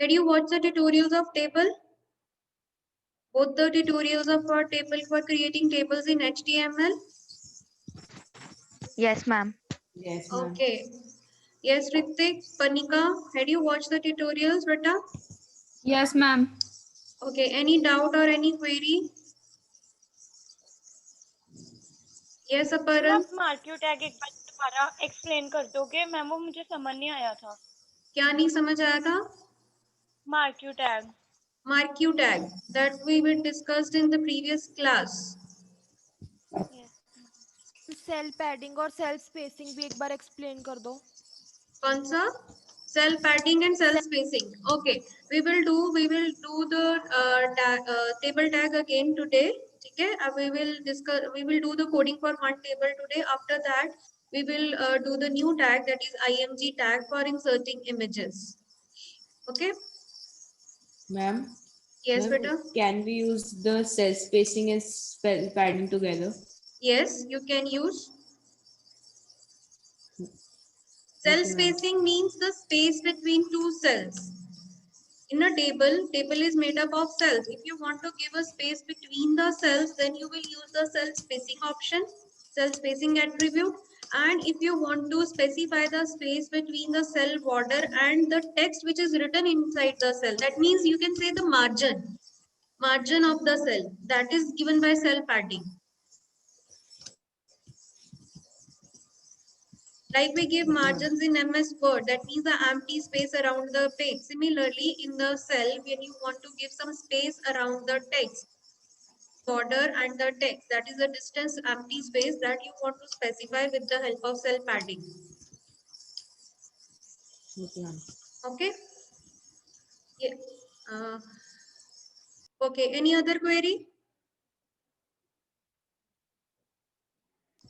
Did you watch the tutorials of table? Both the tutorials of our table for creating tables in HTML? Yes, ma'am. Yes, ma'am. Okay. Yes, Ritik, Panika, had you watched the tutorials, Rita? Yes, ma'am. Okay, any doubt or any query? Yes, Aparan? आप marquee tag एक बार दोबारा explain कर दोगे ma'am, वो मुझे समझ नहीं आया था। क्या नहीं समझ आया था? Marquee tag Marquee tag that we will discussed in the previous class. Cell padding और सेल स्पेसिंग भी एक बार एक्सप्लेन कर दो। कौन सा? Cell padding and cell spacing. Okay, we will do the table tag again today. Okay, we will discuss. We will do the coding for one table today. After that, we will do the new tag, that is IMG tag, for inserting images. Okay. Ma'am. Yes, Ma'am, beta. can we use the cell spacing and spell padding together? Yes, you can use. Cell Okay, ma'am. spacing means the space between two cells. In a table is made up of cells. If you want to give a space between the cells, then you will use the cell spacing option, cell spacing attribute. And if you want to specify the space between the cell border and the text which is written inside the cell, that means you can say the margin of the cell, that is given by cell padding. Like we give margins in MS Word, that means the empty space around the page. Similarly, in the cell, when you want to give some space around the text, border and the text, that is the distance empty space that you want to specify with the help of cell padding. Okay, ma'am. Okay? Yeah. Okay, any other query?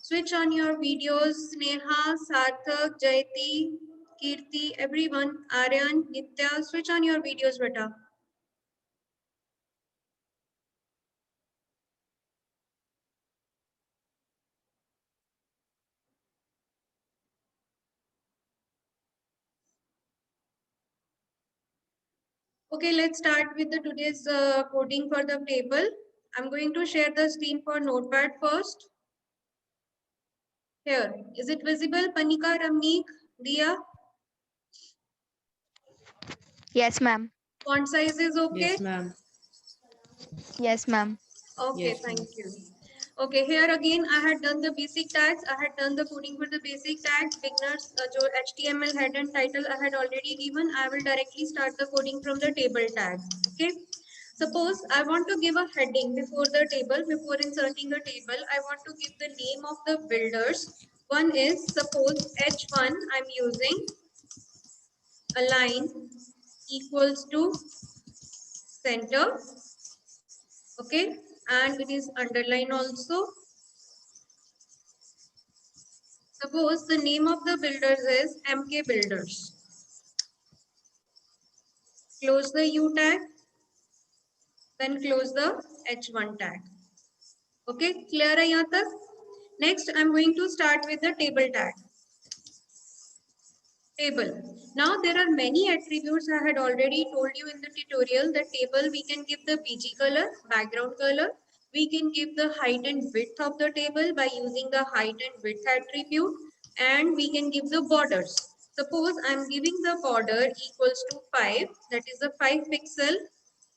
Switch on your videos, Sneha, Sarthak, Jayati, Kirti, everyone, Aryan, Nitya, switch on your videos, beta. Okay, let's start with the today's coding for the table. I'm going to share the screen for Notepad first. Here, is it visible? Panika, Ramneek, Dia? Yes, ma'am. Font size is okay? Yes, ma'am. Yes, ma'am. Okay, Yes, thank ma'am. you. Okay, here again, I had done the basic tags. I had done the coding for the basic tags. Beginners, जो HTML head and title I had already given. I will directly start the coding from the table tags. Okay. Suppose I want to give a heading before the table, before inserting a table, I want to give the name of the builders. One is, suppose H1, I'm using align equals to center. Okay, and it is underline also. Suppose the name of the builders is MK Builders. Close the U tag, then close the H1 tag. Okay, clear hai yahan tak? Next, I'm going to start with the table tag. Table. Now there are many attributes I had already told you in the tutorial. The table, we can give the BG color, background color. We can give the height and width of the table by using the height and width attribute. And we can give the borders. Suppose I'm giving the border equals to 5. That is the 5 pixel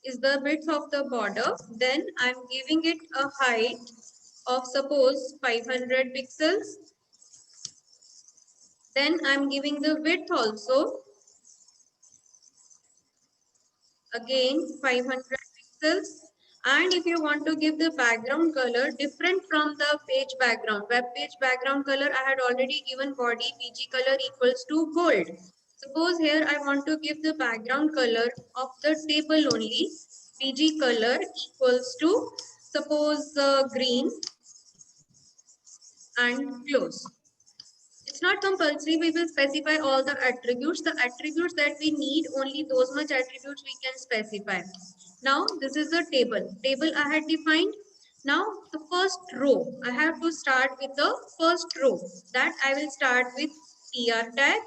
is the width of the border. Then I'm giving it a height of suppose 500 pixels. Then I'm giving the width also, again 500 pixels. And if you want to give the background color different from the page background, web page background color, I had already given body PG color equals to gold. Suppose here I want to give the background color of the table only, PG color equals to suppose green, and close. It's not compulsory, we will specify all the attributes. The attributes that we need, only those much attributes we can specify. Now, this is the table. Table I had defined. Now, the first row, I have to start with the first row. That I will start with tr tag.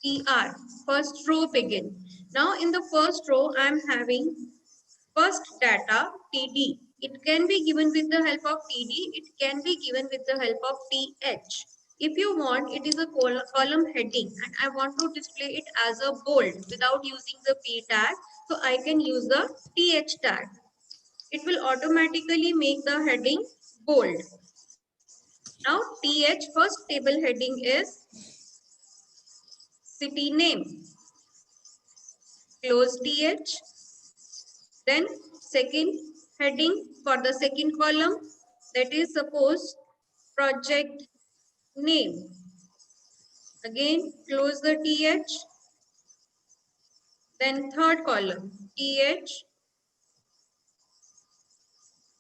TR, first row begin. Now in the first row, I am having first data TD. It can be given with the help of TD. It can be given with the help of TH. If you want, it is a column heading and I want to display it as a bold without using the P tag. So I can use the TH tag. It will automatically make the heading bold. Now TH first table heading is city name. Close TH. Then second heading for the second column, that is suppose project name. Again close the TH. Then third column TH,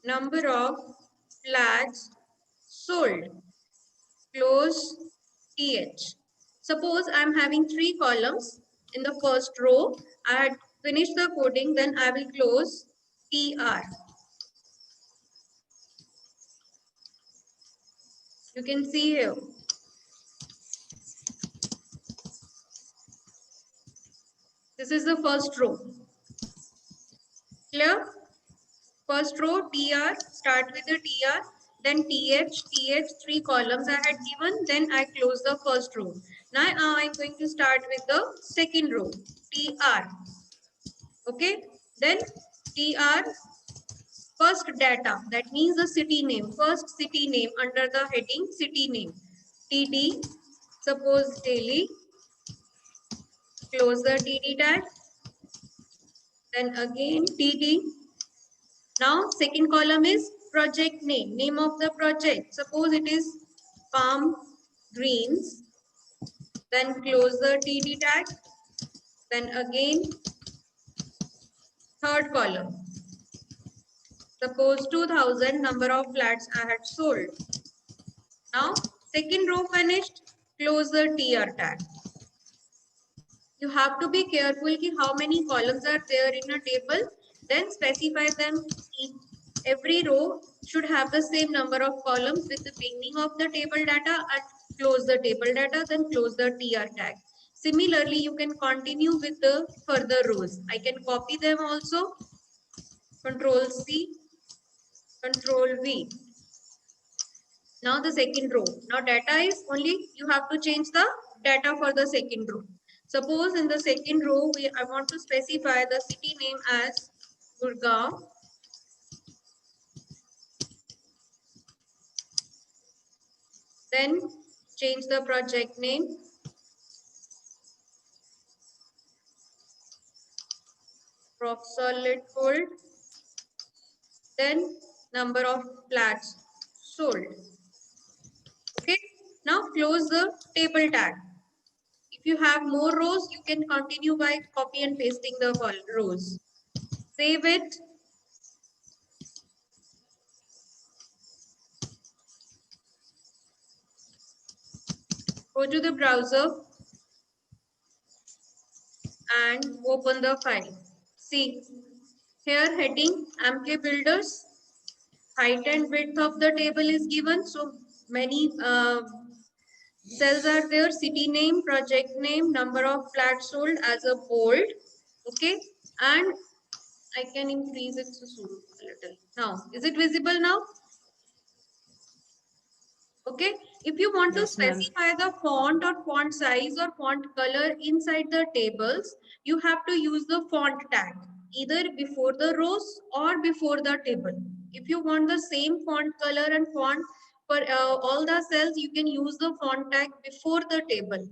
number of flags sold. Close TH. Suppose I am having 3 columns. In the first row, I had finished the coding, then I will close TR. You can see here. This is the first row. Clear? First row TR, start with the TR, then TH, 3 columns I had given, then I close the first row. Now I am going to start with the second row, TR. Okay, then TR, first data, that means the city name, first city name under the heading city name. TD, suppose Delhi, close the TD tag, then again TD. Now second column is project name, name of the project. Suppose it is Palm Greens, then close the TD tag, then again third column. Suppose 2000 number of flats I had sold. Now second row finished, close the TR tag. You have to be careful ki how many columns are there in a table, then specify them. Every row should have the same number of columns with the beginning of the table data and close the table data, then close the TR tag. Similarly, you can continue with the further rows. I can copy them also. Control C, Control V. Now the second row. Now data is only, you have to change the data for the second row. Suppose in the second row, I want to specify the city name as Gurgaon. Then change the project name. Rock solid gold. Then number of flats sold. Okay. Now close the table tag. If you have more rows, you can continue by copy and pasting the rows. Save it. Go to the browser and open the file. See, here heading MK Builders. Height and width of the table is given. So many cells are there. City name, project name, number of flats sold as a bold. Okay. And I can increase it a little. Now, is it visible now? Okay. If you want to Yes, ma'am. specify the font or font size or font color inside the tables, you have to use the font tag either before the rows or before the table. If you want the same font color and font for all the cells, you can use the font tag before the table.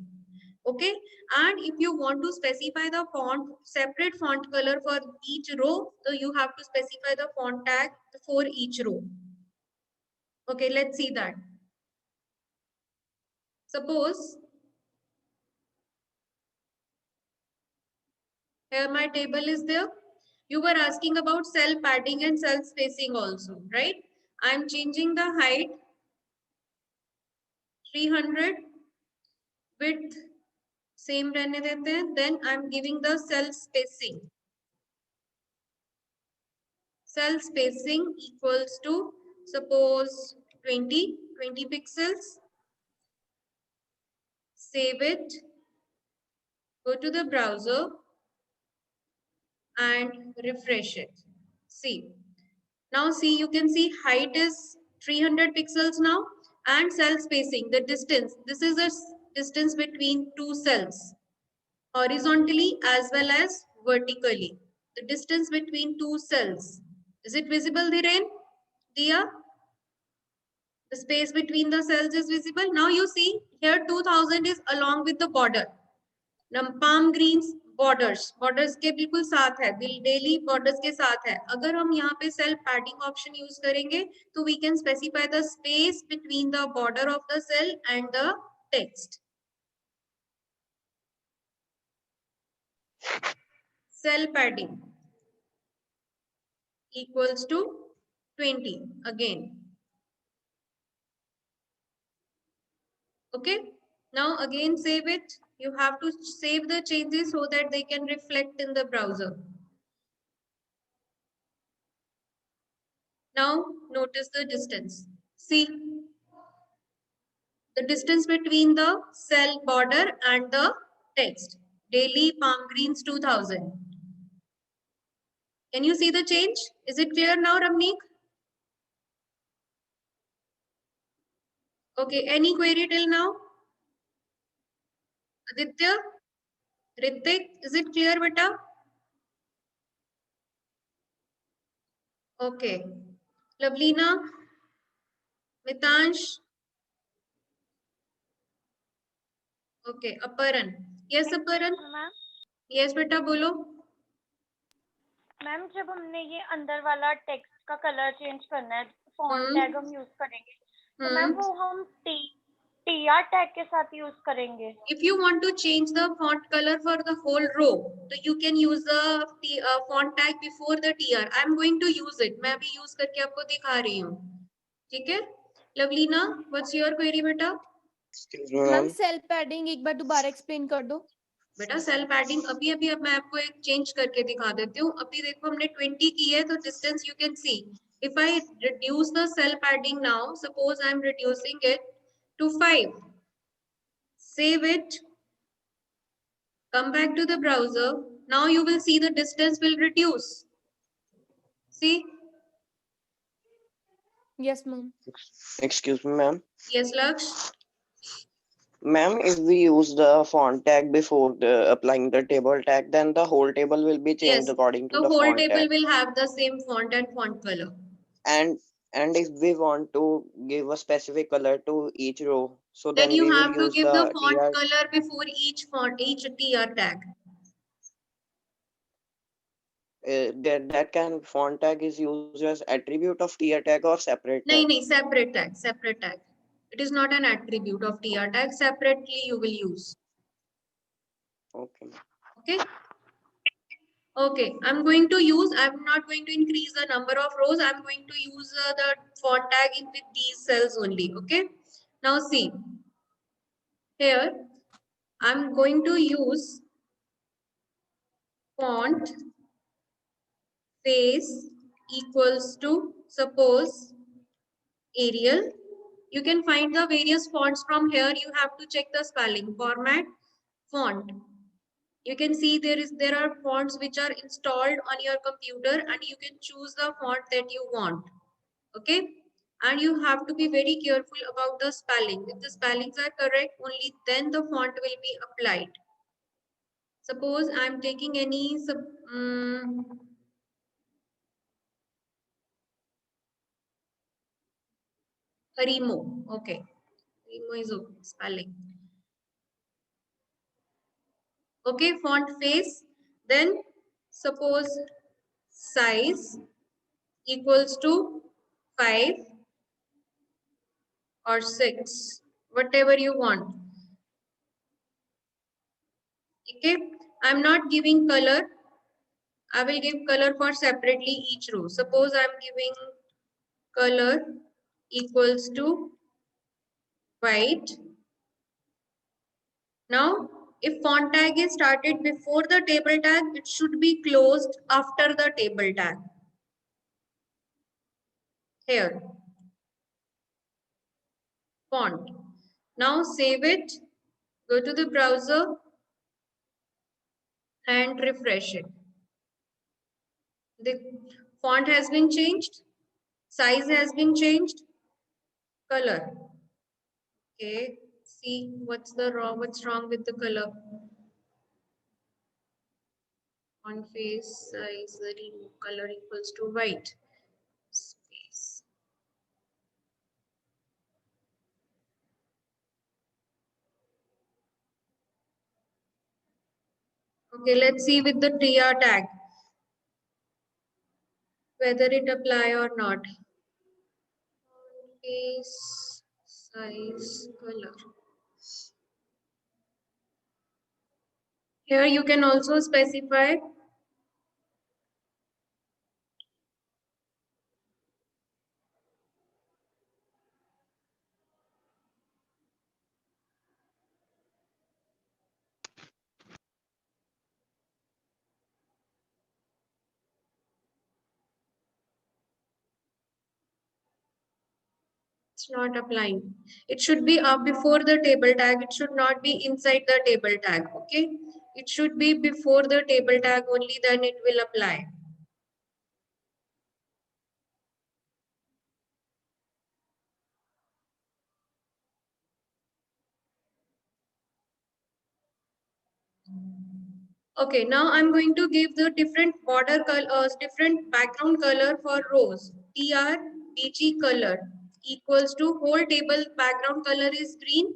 Okay. And if you want to specify the font, separate font color for each row, so you have to specify the font tag before each row. Okay, let's see that. Suppose here my table is there. You were asking about cell padding and cell spacing also, right? I'm changing the height 300, width same रहने देते हैं. Then I'm giving the cell spacing. Cell spacing equals to suppose 20 pixels. Save it. Go to the browser and refresh it. See. Now see, you can see height is 300 pixels now, and cell spacing, the distance. This is the distance between two cells, horizontally as well as vertically. The distance between two cells. Is it visible, Dhiren? Dia? The space between the cells is visible. Now you see here 2000 is along with the border. Now palm greens borders के बिल्कुल साथ है, daily borders के साथ है. अगर हम यहाँ पे cell padding option use करेंगे तो we can specify the space between the border of the cell and the text. Cell padding equals to 20 again. Okay, now again save it. You have to save the changes so that they can reflect in the browser. Now notice the distance. See the distance between the cell border and the text. Daily palm greens 2000. Can you see the change? Is it clear now, Ramneek? Okay, any query till now? Aditya? Ritik, is it clear, beta? Okay. Lavlina? Mitansh? Okay, Aparan. Yes, Aparan? Ma'am Yes, beta, bolo. Ma'am जब हमने ये अंदर वाला text का colour change करना है, font tag हम use करेंगे, तो मैम वो हम टीआर टैग के साथ यूज करेंगे. If you want to change the font color for the whole row, so you can use the font tag before the tr. I am going to use it. मैं अभी use करके आपको दिखा रही हूँ. ठीक है? Lavlina, what's your query, बेटा? मैम सेल पैडिंग एक बार दोबारा एक्सप्लेन कर दो. बेटा सेल पैडिंग अभी अब मैं आपको एक चेंज करके दिखा देती हूँ. अभी देखो हमने 20 की है, तो distance you can see. If I reduce the cell padding now, suppose I am reducing it to 5. Save it. Come back to the browser. Now you will see the distance will reduce. See? Yes, ma'am. Excuse me, ma'am. Yes, Laksh. Ma'am, if we use the font tag before applying the table tag, then the whole table will be changed Yes. according to The the whole font table tag. will have the same font and font color. And if we want to give a specific color to each row, so Then then you we will have to use give the font TR. color before each font, each tr tag. That can font tag is used as attribute of TR tag or separate tag. No, separate tag, separate tag. It is not an attribute of tr tag. Separately you will use. Okay. Okay. Okay, I'm going to use, I'm not going to increase the number of rows. I'm going to use the font tag in with these cells only. Okay. Now see, here I'm going to use font face equals to, suppose, Arial. You can find the various fonts from here. You have to check the spelling. Format, font. You can see there are fonts which are installed on your computer, and you can choose the font that you want. Okay, and you have to be very careful about the spelling. If the spellings are correct, only then the font will be applied. Suppose I'm taking any Remo. Okay, Remo is okay. Spelling. Okay, font face. Then suppose size equals to 5 or 6, whatever you want. Okay, I'm not giving color. I will give color for separately each row. Suppose I'm giving color equals to white. Now, if font tag is started before the table tag, it should be closed after the table tag. Here. Font. Now save it. Go to the browser. and refresh it. The font has been changed, size has been changed, color. Okay, see what's wrong with the color. On face size, the color equals to white. Space. Okay, let's see with the TR tag whether it apply or not. Face size color. Here you can also specify it's not applying. It should be up before the table tag. It should not be inside the table tag. Okay. It should be before the table tag only, then it will apply. Okay, now I'm going to give the different border colors, different background color for rows. TR BG color equals to whole table background color is green.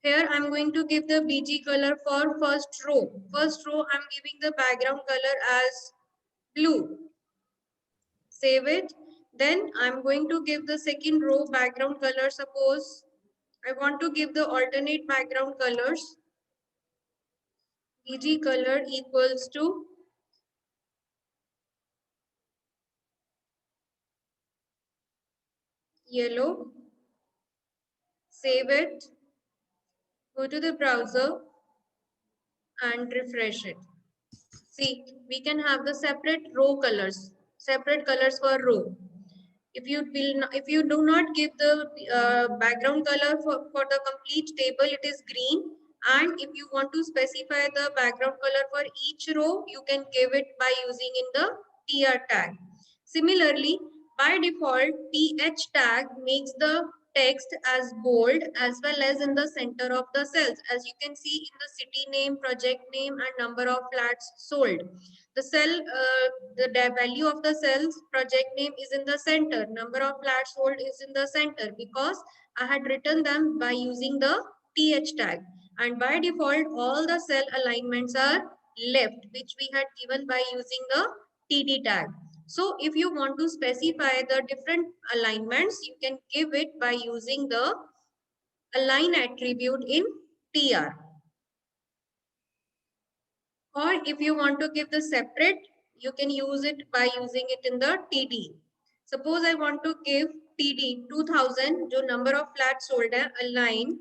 Here I'm going to give the BG color for first row. First row I'm giving the background color as blue. Save it. Then I'm going to give the second row background color. Suppose I want to give the alternate background colors. BG color equals to yellow. Save it. Go to the browser and refresh it. See, we can have the separate row colors, separate colors for row. If you do not give the background color for the complete table, it is green. And if you want to specify the background color for each row, you can give it by using in the TR tag. Similarly, by default, TH tag makes the text as bold as well as in the center of the cells. As you can see in the city name, project name, and number of flats sold. The cell, the value of the cells, project name is in the center. Number of flats sold is in the center because I had written them by using the TH tag. And by default, all the cell alignments are left, which we had given by using the TD tag. So if you want to specify the different alignments, you can give it by using the align attribute in TR. Or if you want to give the separate, you can use it by using it in the TD. Suppose I want to give TD 2000, जो number of flats sold है, align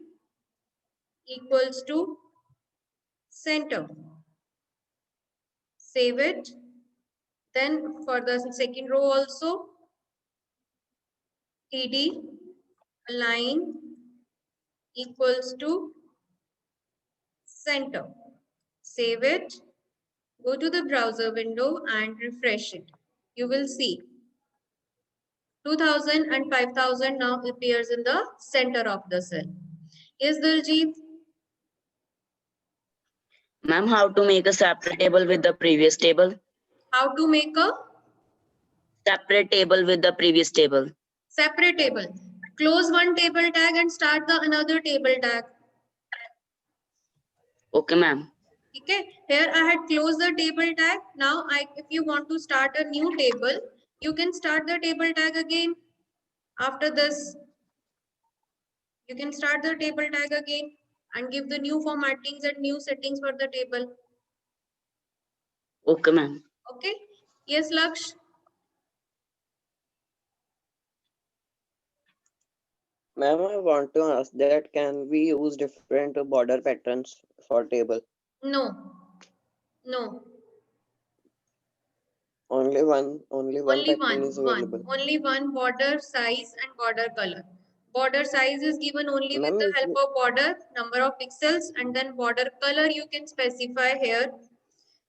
equals to center. Save it. Then for the second row also, TD align equals to center. Save it. Go to the browser window and refresh it. You will see 2000 and 5000 now appears in the center of the cell. Yes, Diljit? Ma'am, how to make a separate table with the previous table? How to make a Separate table with the previous table. separate table? Close one table tag and start the another table tag. Okay, ma'am. Okay, here I had closed the table tag. Now, if you want to start a new table, you can start the table tag again. After this, you can start the table tag again and give the new formattings and new settings for the table. Okay, ma'am. Okay. Yes, Laksh. Ma'am, I want to ask that can we use different border patterns for table? No. No. Only one Only pattern is available. Only one border size and border color. Border size is given only with Ma'am, the help of border, number of pixels, and then border color you can specify here.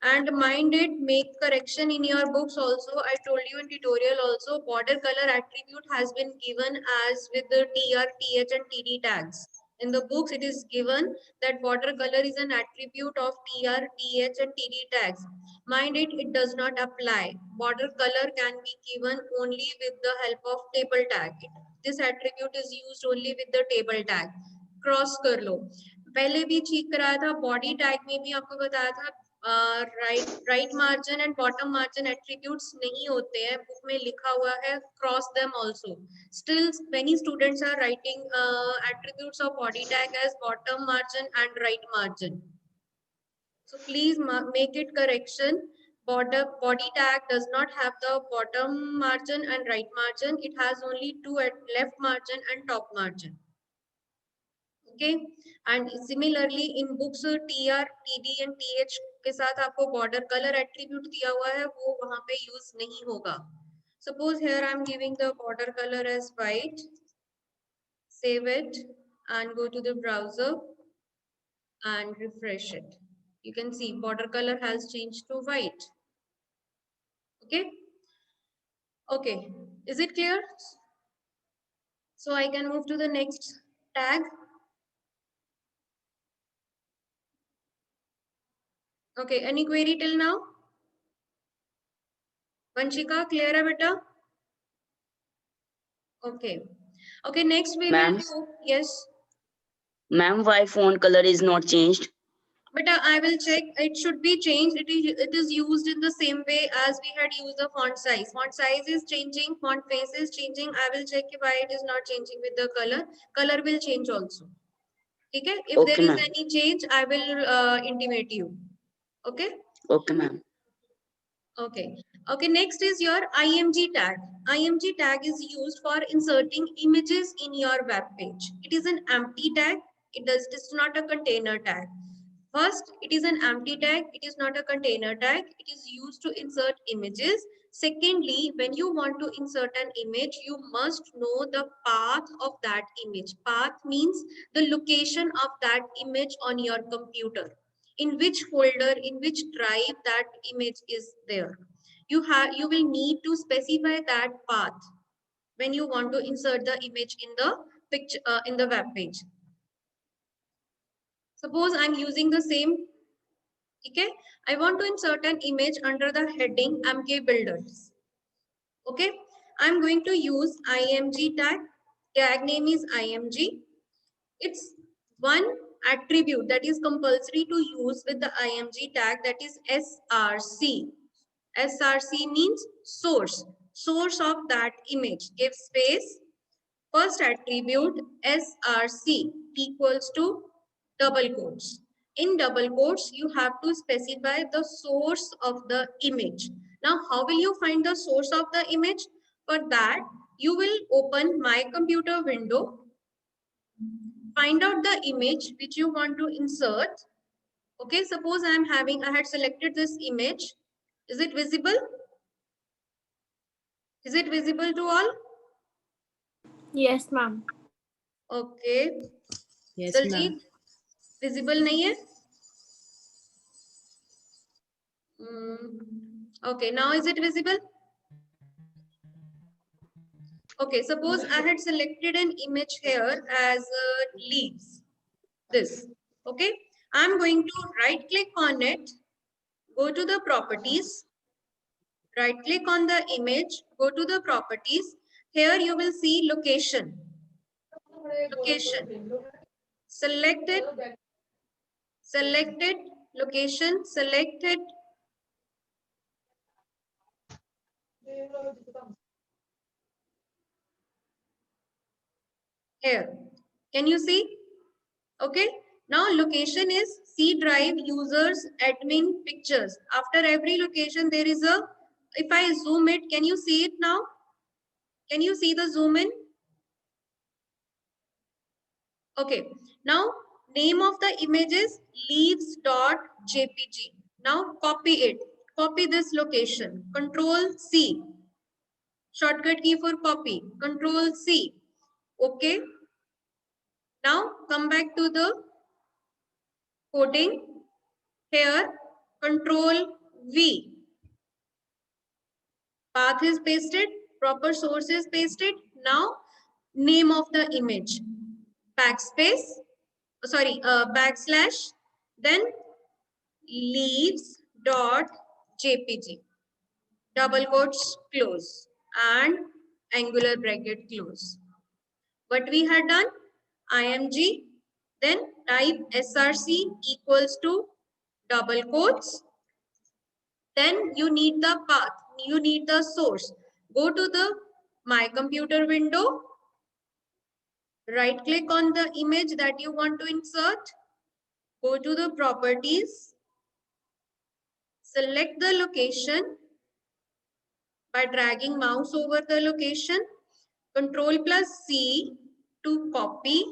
And mind it, make correction in your books also. I told you in tutorial also, border color attribute has been given as with the TR, TH and TD tags. In the books, it is given that border color is an attribute of TR, TH and TD tags. Mind it, it does not apply. Border color can be given only with the help of table tag. This attribute is used only with the table tag. Cross कर लो. पहले भी ठीक कराया था, body tag में भी आपको बताया था right margin and bottom margin attributes नहीं होते हैं. बुक में लिखा हुआ है cross them also. Still many students are writing attributes of body tag as bottom margin and right margin. So please make it correction. Body tag does not have the bottom margin and right margin. It has only two at left margin and top margin. Okay, and similarly in books TR, TD and TH के साथ आपको border color attribute दिया हुआ है, वो वहाँ पे use नहीं होगा. Suppose here I am giving the border color as white. Save it and go to the browser and refresh it. You can see border color has changed to white. Okay. Okay. Is it clear? So I can move to the next tag. Okay. Any query till now? Vanshika, clear hai beta? Okay. Okay. Next we will Ma'am? do. Yes. Ma'am, why font color is not changed? But I will check. It should be changed. It is used in the same way as we had used the font size. Font size is changing. Font face is changing. I will check why it is not changing with the color. Color will change also. Okay. If Okay, there is ma'am. any change, I will intimate you. Okay. Okay, ma'am. Okay. Okay. Next is your IMG tag. IMG tag is used for inserting images in your web page. It is an empty tag. It is not a container tag. First, it is an empty tag. It is not a container tag. It is used to insert images. Secondly, when you want to insert an image, you must know the path of that image. Path means the location of that image on your computer. In which folder, in which drive that image is there. You will need to specify that path when you want to insert the image in the picture in the web page. Suppose I'm using the same. Okay, I want to insert an image under the heading MK Builders. Okay, I'm going to use IMG tag. Tag name is IMG. It's one attribute that is compulsory to use with the IMG tag, that is SRC. SRC means source. Source of that image. Give space. First attribute SRC equals to double quotes. In double quotes, you have to specify the source of the image. Now, how will you find the source of the image? For that, you will open My Computer window, find out the image which you want to insert. Okay, suppose I had selected this image. Is it visible? Is it visible to all? Yes, ma'am. Okay. Yes, Daljit, ma'am. visible nahi hai? Okay, now is it visible? Okay, suppose I had selected an image here as leaves. This. Okay, I'm going to right click on it, go to the properties, right click on the image, go to the properties. Here you will see location. Location. Select it. Select it. Location. Select it. Here. Can you see? Okay. Now location is C drive users admin pictures. After every location there is a, if I zoom it, can you see it now? Can you see the zoom in? Okay. Now name of the image is leaves.jpg. Now copy it. Copy this location. Control C. Shortcut key for copy. Control C. Okay. Now come back to the coding. Here Control V. Path is pasted, proper source is pasted. Now name of the image, backspace, backslash, then leaves dot jpg, double quotes close and angular bracket close. What we had done, img, then type src equals to double quotes, then you need the path, you need the source. Go to the My Computer window, right click on the image that you want to insert, go to the properties, select the location by dragging mouse over the location, Control plus C to copy,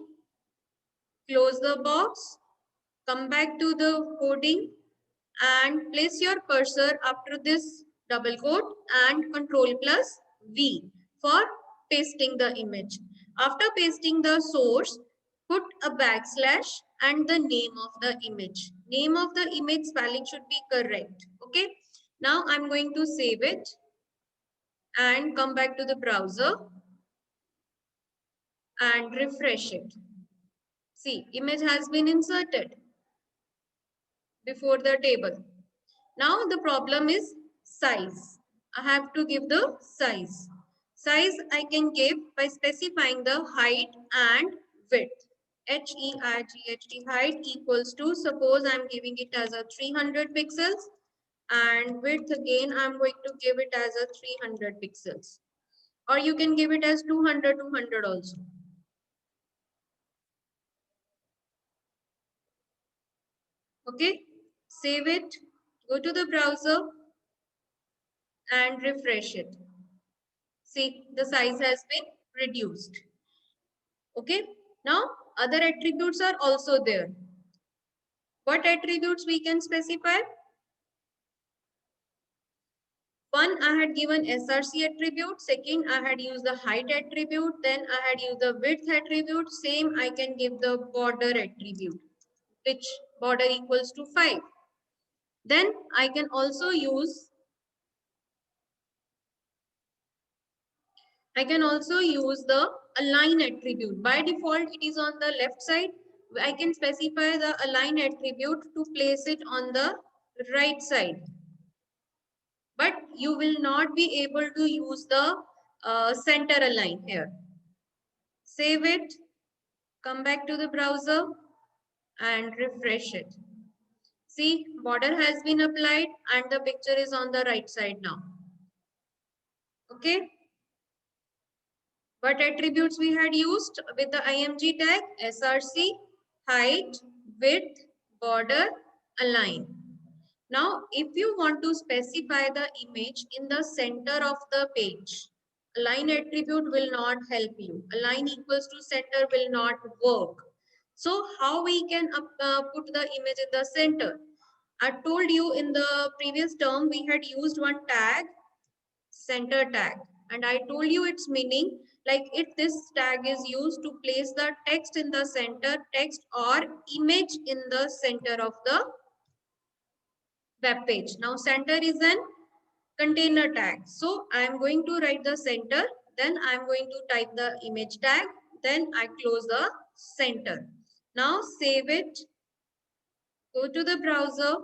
close the box, come back to the coding and place your cursor up to this double quote and Control plus V for pasting the image. After pasting the source, put a backslash and the name of the image. Name of the image spelling should be correct. Okay. Now I'm going to save it and come back to the browser and refresh it. See, image has been inserted before the table. Now the problem is size. I have to give the size. Size I can give by specifying the height and width. HEIGHT, height equals to, suppose I'm giving it as a 300 pixels and width again I'm going to give it as a 300 pixels. Or you can give it as 200 also. Okay, save it, go to the browser and refresh it. See, the size has been reduced. Okay, now other attributes are also there. What attributes we can specify? One, I had given SRC attribute. Second, I had used the height attribute. Then I had used the width attribute. Same, I can give the border attribute, which border equals to 5. Then I can also use the align attribute. By default, it is on the left side. I can specify the align attribute to place it on the right side. But you will not be able to use the center align here. Save it, come back to the browser and refresh it. See, border has been applied and the picture is on the right side now. Okay. What attributes we had used with the IMG tag? SRC, height, width, border, align. Now, if you want to specify the image in the center of the page, align attribute will not help you. Align equals to center will not work. So, how we can put the image in the center? I told you in the previous term, we had used one tag, center tag. And I told you its meaning, like if this tag is used to place the text in the center, text or image in the center of the web page. Now center is an container tag. So I am going to write the center, then I am going to type the image tag, then I close the center. Now save it, go to the browser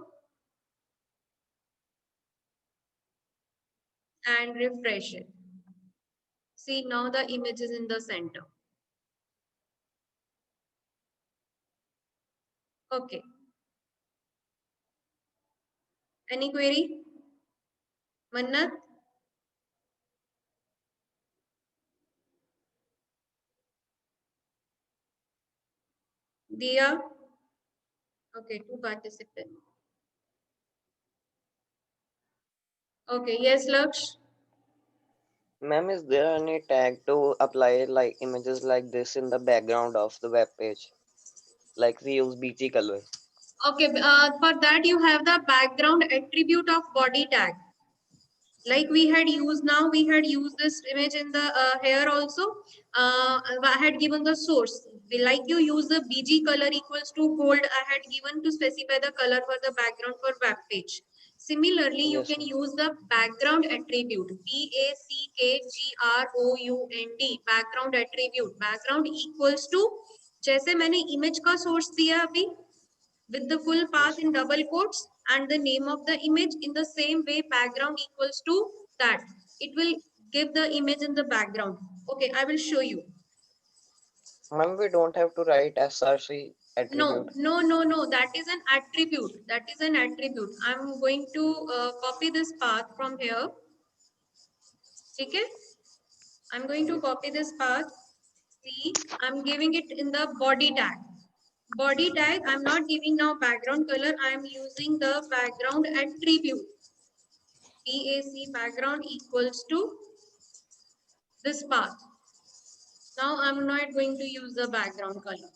and refresh it. See, now the image is in the center. Okay. Any query? Mannat? Dia? Okay, 2 participants. Okay, yes, Laksh? Ma'am, is there any tag to apply like images like this in the background of the web page? Like we use BG color. Okay, for that you have the background attribute of body tag. Like we had used, now we had used this image in the here also. I had given the source like you use the BG color equals to gold I had given to specify the color for the background for web page. Similarly, you Yes, can ma'am. use the background attribute, BACKGROUND, background attribute. Background equals to, जैसे मैंने image का source दिया अभी, with the full path in double quotes and the name of the image, in the same way background equals to that. It will give the image in the background. Okay, I will show you. Ma'am, we don't have to write SRC attribute. No. That is an attribute. That is an attribute. I'm going to copy this path from here. Okay. I'm going to copy this path. See, I'm giving it in the body tag. Body tag, I'm not giving now background color. I'm using the background attribute. BAC background equals to this path. Now I'm not going to use the background color.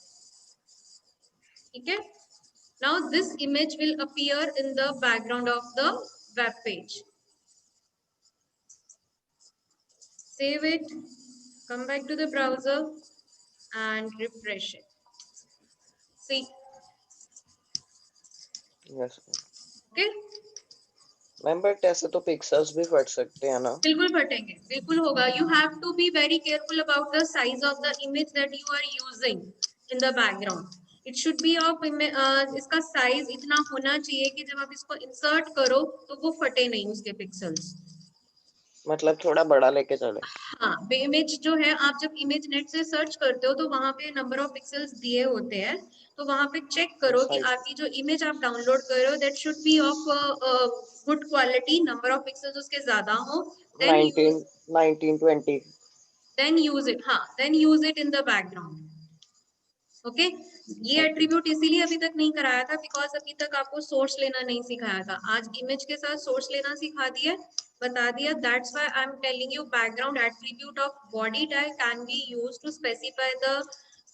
Okay. Now this image will appear in the background of the web page. Save it, come back to the browser and refresh it. See, Yes, ma'am. okay? Ma'am but ऐसे तो pixels भी फट सकते हैं ना? बिल्कुल फटेंगे, बिल्कुल होगा. You have to be very careful about the size of the image that you are using in the background. It should be of इसका size इतना होना चाहिए कि जब आप इसको insert करो तो वो फटे नहीं उसके pixels. मतलब थोड़ा बड़ा लेके चले. हाँ, इमेज जो है आप जब इमेज नेट से सर्च करते हो तो वहां पे नंबर ऑफ पिक्सेल्स दिए होते हैं, तो वहां पे चेक करो कि आपकी जो इमेज आप डाउनलोड कर रहे हो that should be of good quality, number of pixels उसके ज्यादा हो, 19, 20. then use it. हाँ, then use it in the background. Okay ये एट्रीब्यूट इसीलिए अभी तक नहीं कराया था बिकॉज अभी तक आपको सोर्स लेना नहीं सिखाया था. आज इमेज के साथ सोर्स लेना सिखा दिया, बता दिया. That's why I am telling you background attribute of body tag can be used to specify the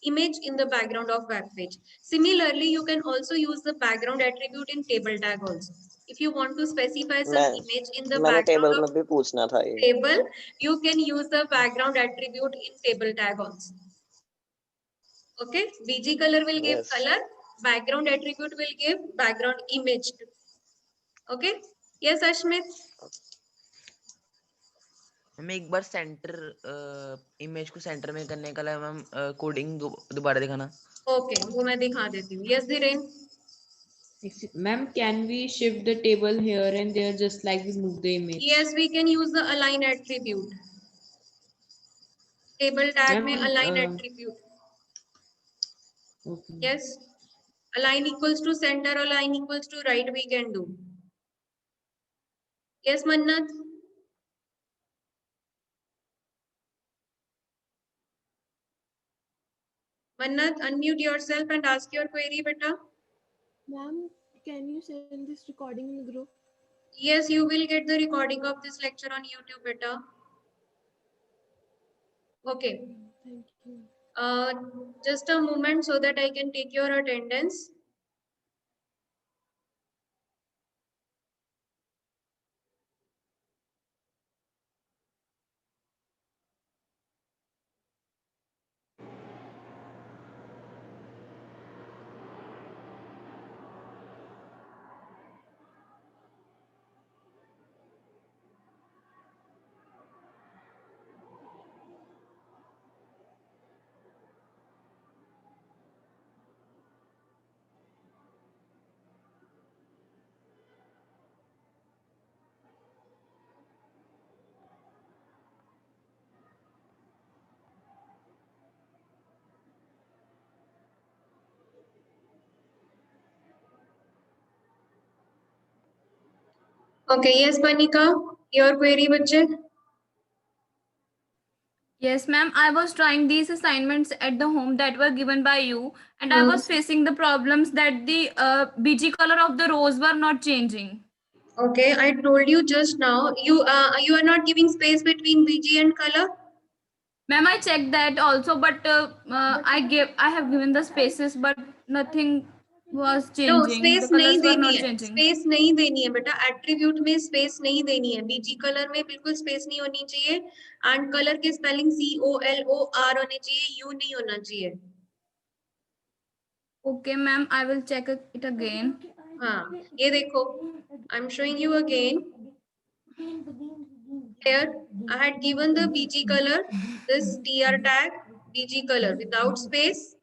image in the background of web page. Similarly, you can also use the background attribute in table tag also. If you want to specify some image in the मैंने table background में of भी पूछना था ये. table, you can use the background attribute in table tag also. Okay, BG color will give Yes. color, background attribute will give background image. Okay, yes Ashmit. Ma'am एक बार centre image को centre में करने का ma'am coding दोबारा दिखाना. Okay, वो मैं दिखा देती हूँ. Yes Dhiren. Ma'am, can we shift the table here and there just like we move the image? Yes, we can use the align attribute. Table tag में align attribute. Okay. Yes, align equals to center, align equals to right we can do. Yes Mannat. Mannat, unmute yourself and ask your query, beta. Ma'am, can you send this recording in the group? Yes, you will get the recording of this lecture on YouTube, beta. Okay. Thank you. Just a moment so that I can take your attendance. Okay, yes, Banika, your query, bachche. Yes, ma'am. I was trying these assignments at the home that were given by you, and I was facing the problems that the BG color of the rows were not changing. Okay, I told you just now, you are not giving space between BG and color. Ma'am, I checked that also, but I have given the spaces, but nothing was changing. No, space The नहीं colors were देनी not है. changing. Space नहीं देनी है बेटा. Attribute में space नहीं देनी है. BG color में बिल्कुल space नहीं होनी चाहिए. And color के spelling COLOR होने चाहिए. U नहीं होना चाहिए. Okay, ma'am, I will check it again. हाँ, ये देखो, I'm showing you again. Here, I had given the BG color, this TR tag, BG color without space,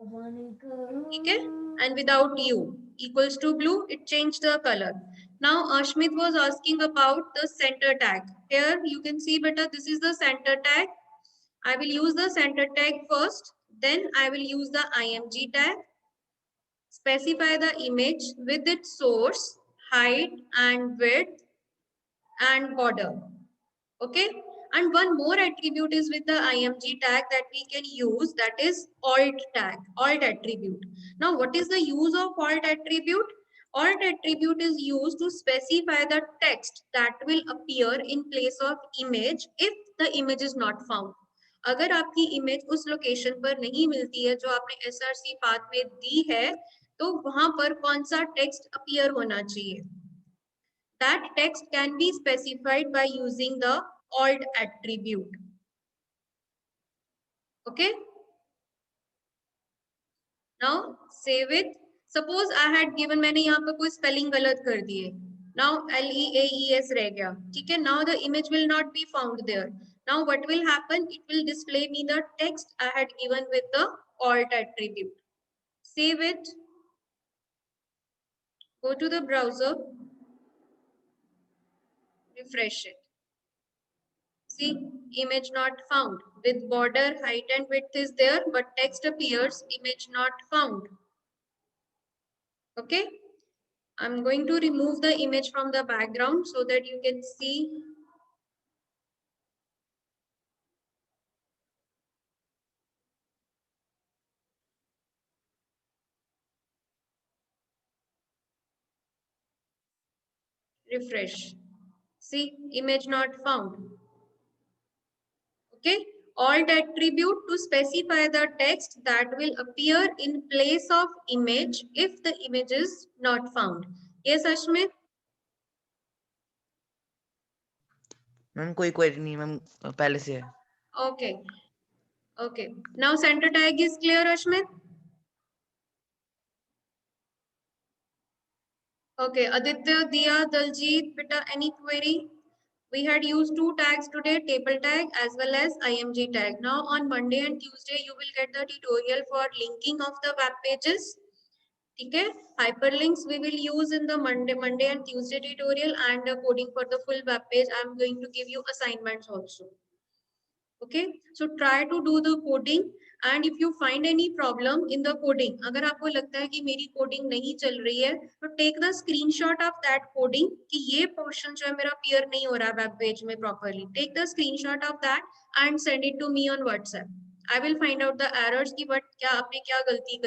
okay, and without U equals to blue, it changed the color. Now, Ashmit was asking about the center tag. Here, you can see better, this is the center tag. I will use the center tag first, then I will use the IMG tag. Specify the image with its source, height and width and border. Okay. And one more attribute is with the IMG tag that we can use, that is alt tag, alt attribute. Now, what is the use of alt attribute? Alt attribute is used to specify the text that will appear in place of image if the image is not found. अगर आपकी image उस location पर नहीं मिलती है जो आपने SRC path में दी है, तो वहां पर कौन सा टेक्स्ट अपीयर होना चाहिए? That text can be specified by using the alt attribute. Okay. Now save it. Suppose I had given, मैंने यहाँ पर कोई spelling गलत कर दिए. Now LEAES रह गया. ठीक है. Now the image will not be found there. Now what will happen? It will display me the text I had given with the alt attribute. Save it. Go to the browser. Refresh it. See, image not found. With border, height and width is there, but text appears, image not found. Okay. I'm going to remove the image from the background so that you can see. Refresh. See, image not found. Okay. Alt attribute to specify the text that will appear in place of image if the image is not found. Yes, Ashmit? Ma'am कोई query नहीं ma'am, पहले से है. Okay. Okay. Now center tag is clear, Ashmit? Okay. Aditya, Diya, Daljit, Pita, any query? We had used two tags today, table tag as well as IMG tag. Now on Monday and Tuesday, you will get the tutorial for linking of the web pages. Okay. Hyperlinks we will use in the Monday and Tuesday tutorial, and the coding for the full web page. I'm going to give you assignments also. Okay, so try to do the coding, and if you find any problem in the coding, अगर आपको लगता है कि मेरी coding नहीं चल रही है, तो take the screenshot of that coding कि ये portion जो है मेरा appear नहीं हो रहा है web page में properly. Take the screenshot of that and send it to me on WhatsApp. I will find out the errors कि what क्या आपने क्या गलती करी.